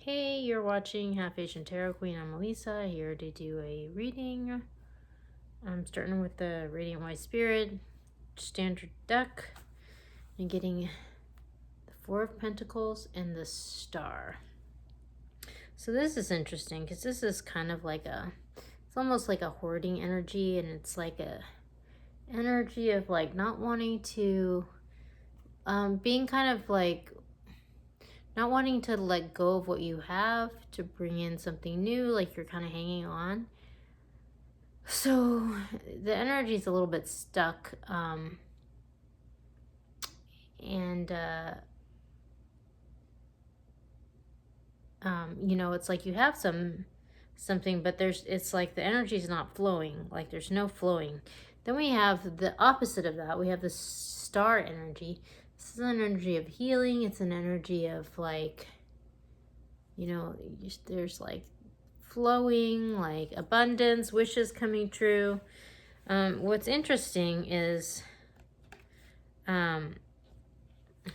Hey, you're watching Half Asian Tarot Queen. I'm Elisa, here to do a reading. I'm starting with the Radiant White Spirit, Standard Deck, and getting the Four of Pentacles and the Star. So this is interesting because this is kind of like it's almost like a hoarding energy, and it's like a energy of like not wanting to, being kind of like not wanting to let go of what you have to bring in something new, like you're kind of hanging on. So the energy is a little bit stuck, you know, it's like you have something, but it's like the energy is not flowing, like there's no flowing. Then we have the opposite of that. We have the Star energy. This is an energy of healing. It's an energy of like, you know, there's like flowing, like abundance, wishes coming true. What's interesting is when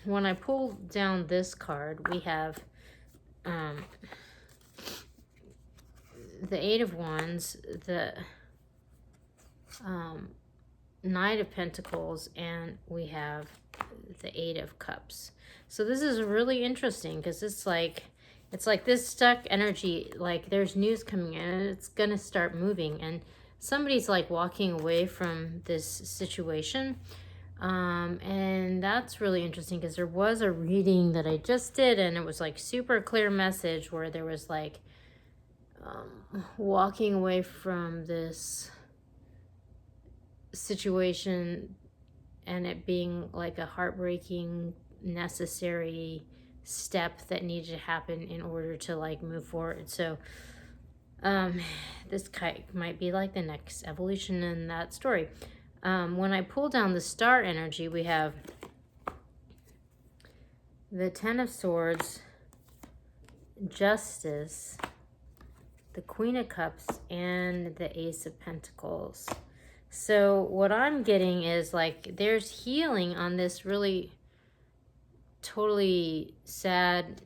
I pull down this card, we have the Eight of Wands, the Knight of Pentacles, and we have the Eight of Cups. So this is really interesting because it's like this stuck energy, like there's news coming in and it's gonna start moving, and somebody's like walking away from this situation. And that's really interesting because there was a reading that I just did, and it was like super clear message where there was like walking away from this situation and it being like a heartbreaking necessary step that needed to happen in order to like move forward. So this might be like the next evolution in that story. When I pull down the Star energy, we have the Ten of Swords, Justice, the Queen of Cups, and the Ace of Pentacles. So what I'm getting is like there's healing on this really totally sad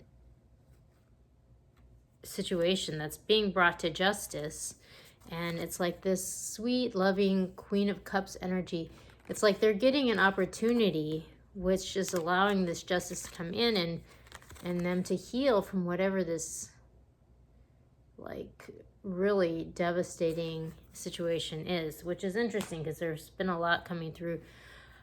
situation that's being brought to justice. And it's like this sweet, loving Queen of Cups energy. It's like they're getting an opportunity, which is allowing this justice to come in and them to heal from whatever this like really devastating situation is, which is interesting because there's been a lot coming through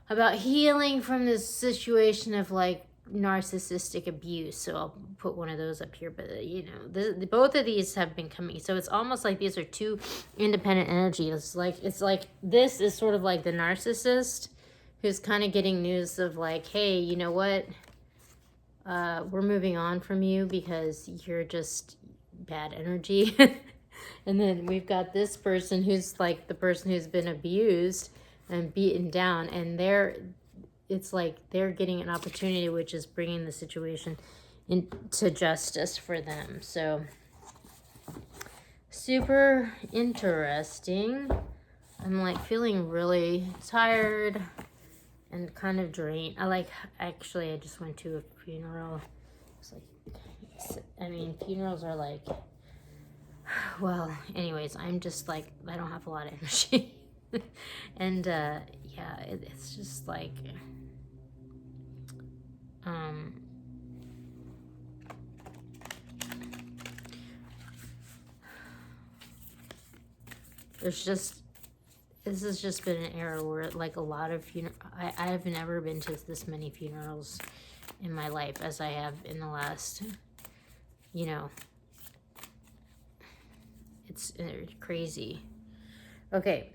about healing from this situation of like narcissistic abuse. So I'll put one of those up here, but you know, both of these have been coming. So it's almost like these are two independent energies. It's like this is sort of like the narcissist who's kind of getting news of like, hey, you know what? We're moving on from you because you're just bad energy. And then we've got this person who's like the person who's been abused and beaten down, and it's like they're getting an opportunity, which is bringing the situation into justice for them. So super interesting. I'm like feeling really tired and kind of drained. Actually I just went to a funeral. It's like, I mean, funerals are like, well, anyways, I'm just like, I don't have a lot of energy. And yeah, it's just like this has just been an era where like a lot of I have never been to this many funerals in my life as I have in the last, you know, it's crazy. Okay.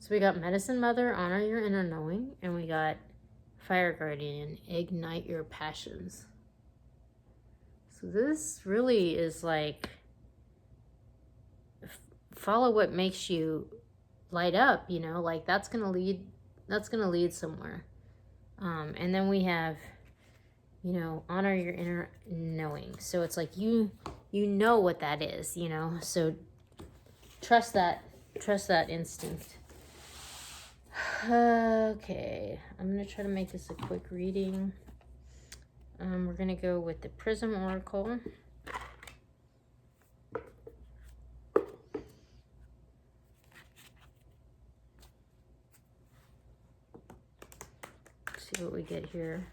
So we got Medicine Mother, honor your inner knowing, and we got Fire Guardian, ignite your passions. So this really is like follow what makes you light up, you know, like that's gonna lead somewhere. And then we have, you know, honor your inner knowing. So it's like you know what that is, you know, so trust that instinct. Okay, I'm going to try to make this a quick reading. We're going to go with the Prism Oracle. See what we get here.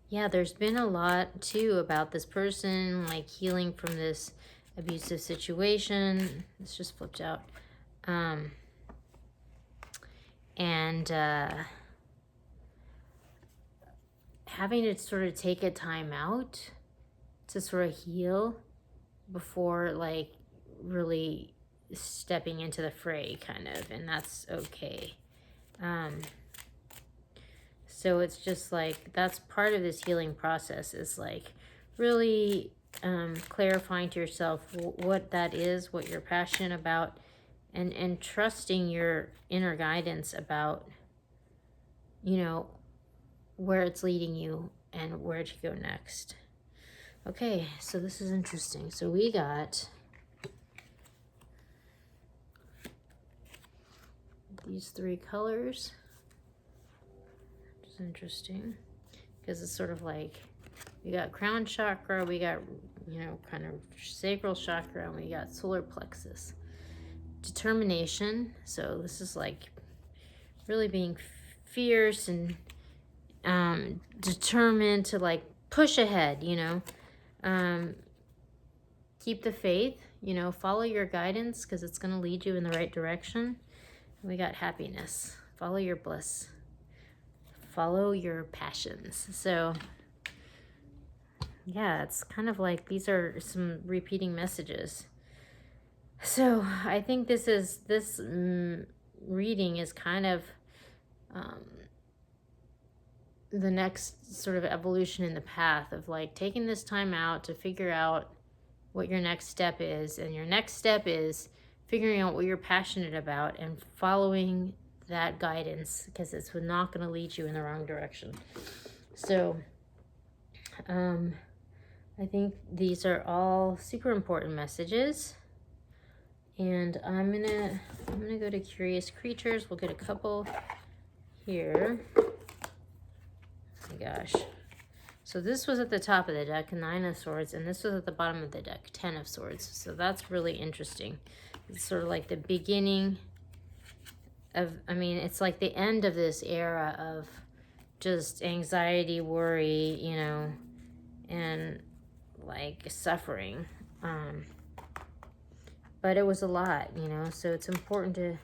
Yeah, there's been a lot too about this person like healing from this abusive situation. This just flipped out. And having to sort of take a time out to sort of heal before like really stepping into the fray, kind of, and that's okay. So it's just like that's part of this healing process, is like really clarifying to yourself what that is, what you're passionate about, and trusting your inner guidance about, you know, where it's leading you and where to go next. Okay, so this is interesting. So we got these three colors, which is interesting because it's sort of like we got crown chakra, we got, you know, kind of sacral chakra, and we got solar plexus. Determination. So this is like really being fierce and determined to like push ahead, you know. Keep the faith, you know, follow your guidance because it's going to lead you in the right direction. We got happiness. Follow your bliss. Follow your passions. So yeah, it's kind of like these are some repeating messages. So I think this reading is kind of the next sort of evolution in the path of like taking this time out to figure out what your next step is. And your next step is figuring out what you're passionate about and following that guidance, because it's not going to lead you in the wrong direction. So I think these are all super important messages. And I'm gonna go to Curious Creatures. We'll get a couple here. Oh my gosh. So this was at the top of the deck, 9 of Swords, and this was at the bottom of the deck, 10 of Swords. So that's really interesting. It's sort of like the beginning of, I mean, it's like the end of this era of just anxiety, worry, you know, and like suffering. But it was a lot, you know, so it's important to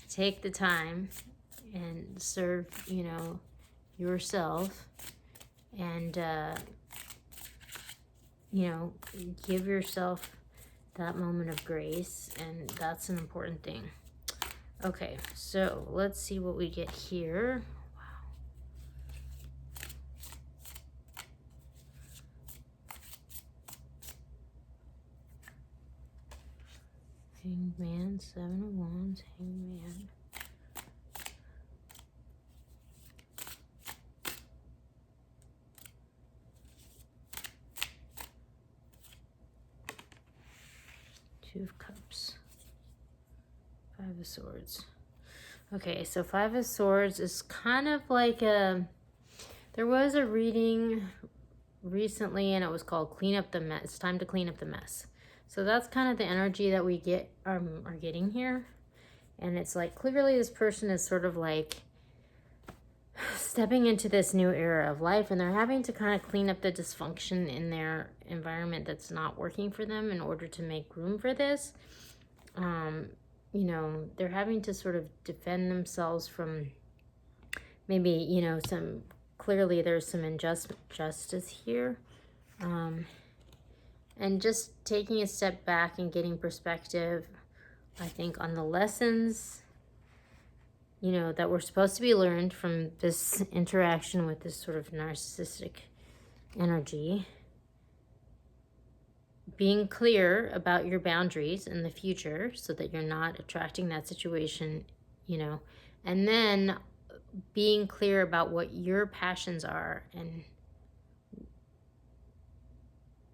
take the time and serve, you know, yourself, and you know, give yourself that moment of grace, and that's an important thing. Okay, so let's see what we get here. Hangman, 7 of Wands, Hangman. Two of Cups. 5 of Swords. Okay, so 5 of Swords is kind of like a... There was a reading recently, and it was called Clean Up the Mess. It's time to clean up the mess. So that's kind of the energy that we are getting here. And it's like clearly this person is sort of like stepping into this new era of life, and they're having to kind of clean up the dysfunction in their environment that's not working for them in order to make room for this. You know, they're having to sort of defend themselves from maybe, you know, clearly there's some injustice here. And just taking a step back and getting perspective, I think, on the lessons, you know, that were supposed to be learned from this interaction with this sort of narcissistic energy. Being clear about your boundaries in the future so that you're not attracting that situation, you know, and then being clear about what your passions are and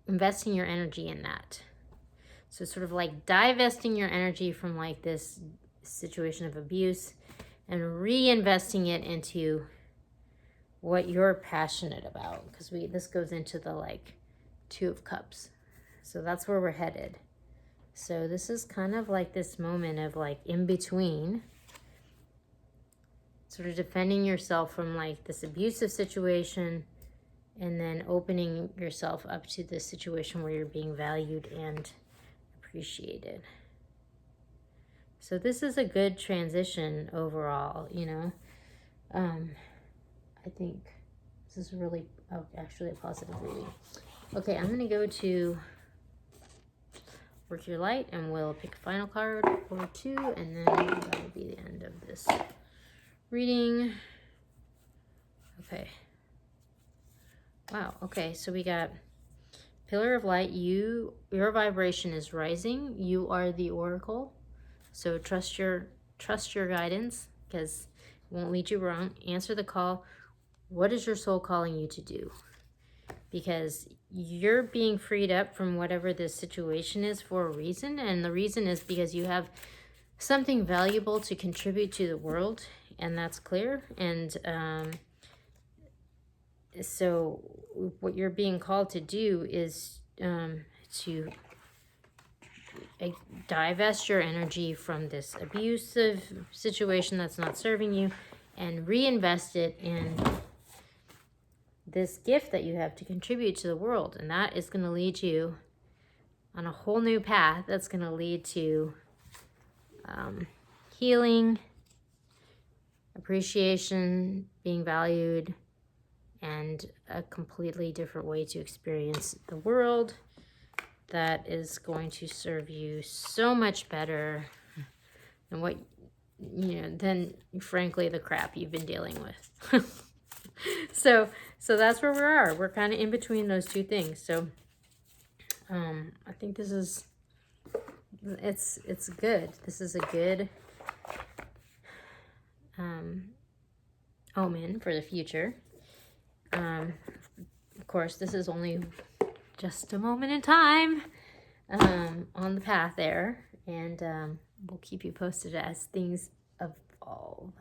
investing your energy in that. So sort of like divesting your energy from like this situation of abuse and reinvesting it into what you're passionate about, because this goes into the like Two of Cups. So that's where we're headed. So this is kind of like this moment of like in between, sort of defending yourself from like this abusive situation and then opening yourself up to this situation where you're being valued and appreciated. So this is a good transition overall, you know. I think this is really actually a positive reading. Okay, I'm going to go to Work Your Light, and we'll pick a final card or two, and then that will be the end of this reading. Okay. Wow. Okay, so we got Pillar of Light. Your vibration is rising. You are the oracle. So trust your guidance, because it won't lead you wrong. Answer the call. What is your soul calling you to do? Because you're being freed up from whatever this situation is for a reason. And the reason is because you have something valuable to contribute to the world. And that's clear. And so what you're being called to do is to divest your energy from this abusive situation that's not serving you and reinvest it in this gift that you have to contribute to the world. And that is going to lead you on a whole new path that's going to lead to healing, appreciation, being valued, and a completely different way to experience the world that is going to serve you so much better than what, than frankly the crap you've been dealing with. So that's where we are. We're kind of in between those two things. So I think this is, it's good. This is a good omen for the future. Of course, this is only just a moment in time on the path there. And we'll keep you posted as things evolve.